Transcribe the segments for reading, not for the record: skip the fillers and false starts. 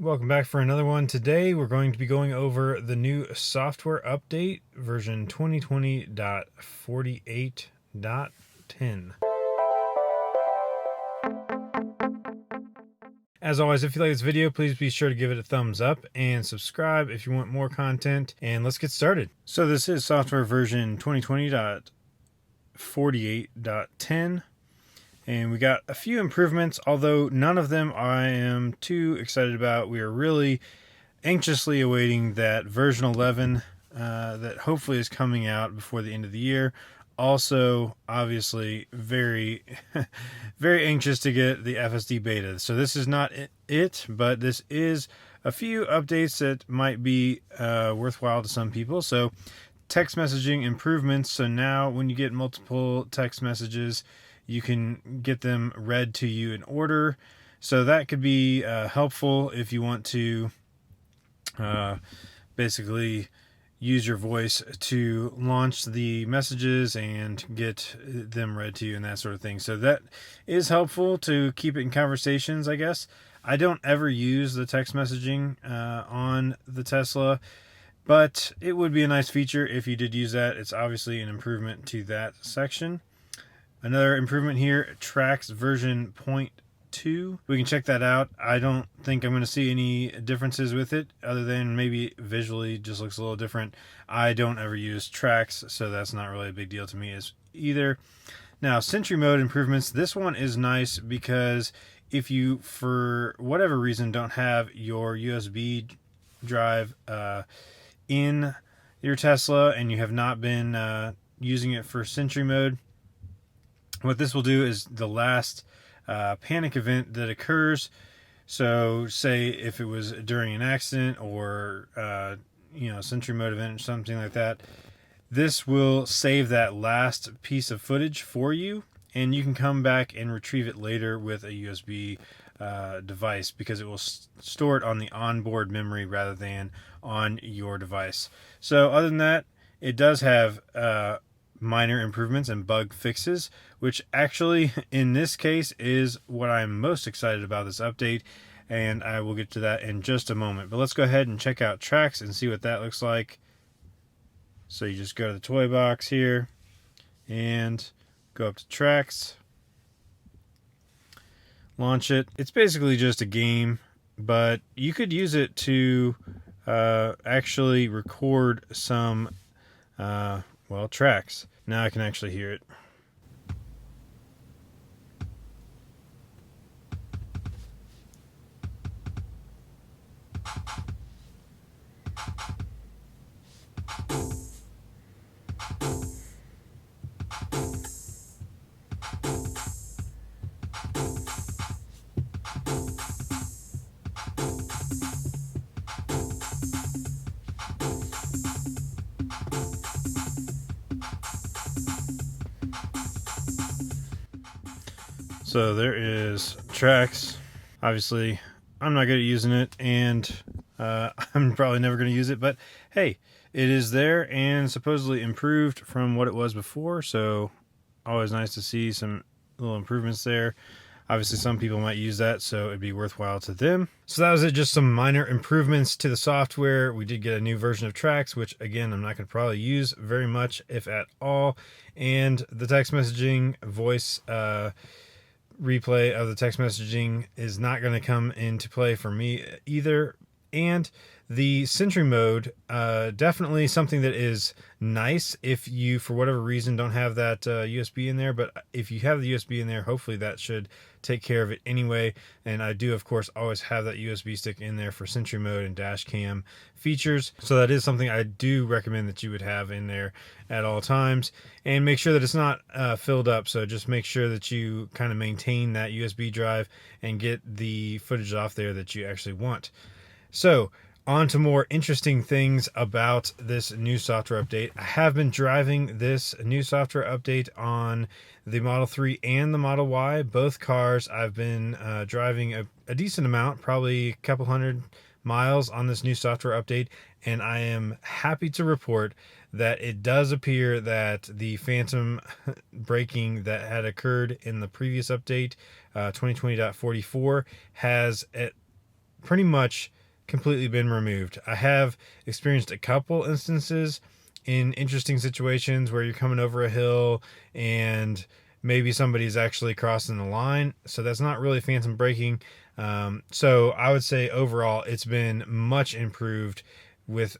Welcome back for another one. Today we're going to be going over the new software update version 2020.48.10. As always, if you like this video, please be sure to give it a thumbs up and subscribe if you want more content. And let's get started. So this is software version 2020.48.10. And we got a few improvements, although none of them I am too excited about. We are really anxiously awaiting that version 11 that hopefully is coming out before the end of the year. Also, obviously, very, very anxious to get the FSD beta. So this is not it, but this is a few updates that might be worthwhile to some people. So text messaging improvements. So now when you get multiple text messages, you can get them read to you in order. So that could be helpful if you want to basically use your voice to launch the messages and get them read to you and that sort of thing. So that is helpful to keep it in conversations, I guess. I don't ever use the text messaging on the Tesla, but it would be a nice feature if you did use that. It's obviously an improvement to that section. Another improvement here, Tracks version 0.2. We can check that out. I don't think I'm going to see any differences with it, other than maybe visually just looks a little different. I don't ever use Tracks, so that's not really a big deal to me as either. Now, Sentry mode improvements. This one is nice because if you, for whatever reason, don't have your USB drive in your Tesla and you have not been using it for Sentry mode, what this will do is the last panic event that occurs. So say if it was during an accident or Sentry mode event or something like that, this will save that last piece of footage for you, and you can come back and retrieve it later with a USB device, because it will store it on the onboard memory rather than on your device. So other than that, it does have minor improvements and bug fixes, which actually in this case is what I'm most excited about this update, and I will get to that in just a moment. But let's go ahead and check out Tracks and see what that looks like. So you just go to the toy box here and go up to Tracks, launch it. It's basically just a game, but you could use it to actually record some tracks. Now I can actually hear it. So there is Tracks. Obviously, I'm not good at using it, and I'm probably never going to use it, but hey, it is there and supposedly improved from what it was before, so always nice to see some little improvements there. Obviously, some people might use that, so it'd be worthwhile to them. So that was it, just some minor improvements to the software. We did get a new version of Tracks, which again, I'm not going to probably use very much, if at all. And the text messaging voice replay of the text messaging is not going to come into play for me either. And the Sentry mode, definitely something that is nice if you, for whatever reason, don't have that USB in there. But if you have the USB in there, hopefully that should take care of it anyway. And I do, of course, always have that USB stick in there for Sentry mode and dash cam features. So that is something I do recommend that you would have in there at all times. And make sure that it's not filled up. So just make sure that you kind of maintain that USB drive and get the footage off there that you actually want. So on to more interesting things about this new software update. I have been driving this new software update on the Model 3 and the Model Y. Both cars I've been driving a decent amount, probably a couple hundred miles on this new software update, and I am happy to report that it does appear that the phantom braking that had occurred in the previous update, 2020.44, has pretty much completely been removed. I have experienced a couple instances in interesting situations where you're coming over a hill and maybe somebody's actually crossing the line. So that's not really phantom braking. So I would say overall it's been much improved with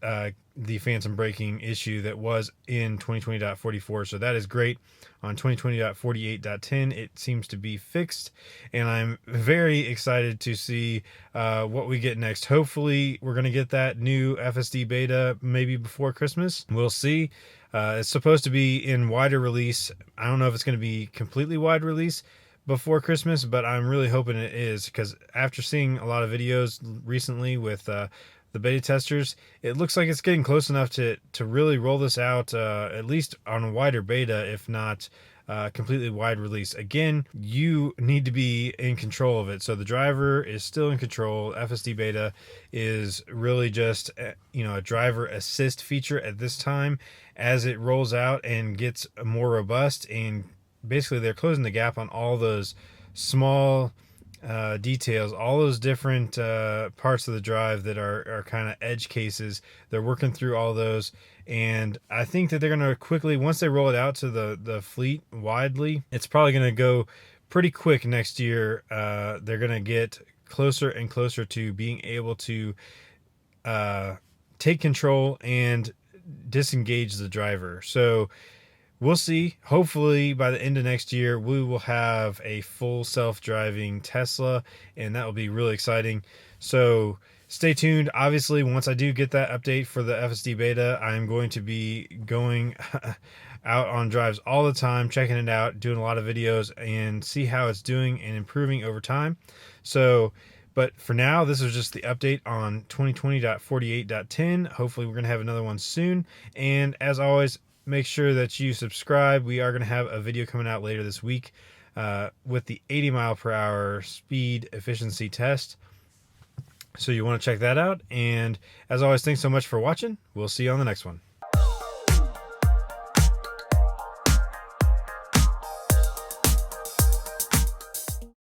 the phantom braking issue that was in 2020.44. So that is great. On 2020.48.10, it seems to be fixed, and I'm very excited to see what we get next. Hopefully, we're going to get that new FSD beta maybe before Christmas. We'll see. It's supposed to be in wider release. I don't know if it's going to be completely wide release before Christmas, but I'm really hoping it is, because after seeing a lot of videos recently with the beta testers, it looks like it's getting close enough to really roll this out, at least on a wider beta, if not completely wide release. Again, you need to be in control of it. So the driver is still in control. FSD beta is really just a driver assist feature at this time. As it rolls out and gets more robust, and basically they're closing the gap on all those small details, all those different parts of the drive that are kind of edge cases. They're working through all those, and I think that they're going to quickly, once they roll it out to the fleet widely, it's probably going to go pretty quick next year. They're going to get closer and closer to being able to take control and disengage the driver. So we'll see. Hopefully by the end of next year, we will have a full self-driving Tesla, and that will be really exciting. So stay tuned. Obviously, once I do get that update for the FSD beta, I'm going to be going out on drives all the time, checking it out, doing a lot of videos, and see how it's doing and improving over time. So, but for now, this is just the update on 2020.48.10. Hopefully we're going to have another one soon. And as always, make sure that you subscribe. We are going to have a video coming out later this week with the 80 mile per hour speed efficiency test. So you want to check that out. And as always, thanks so much for watching. We'll see you on the next one.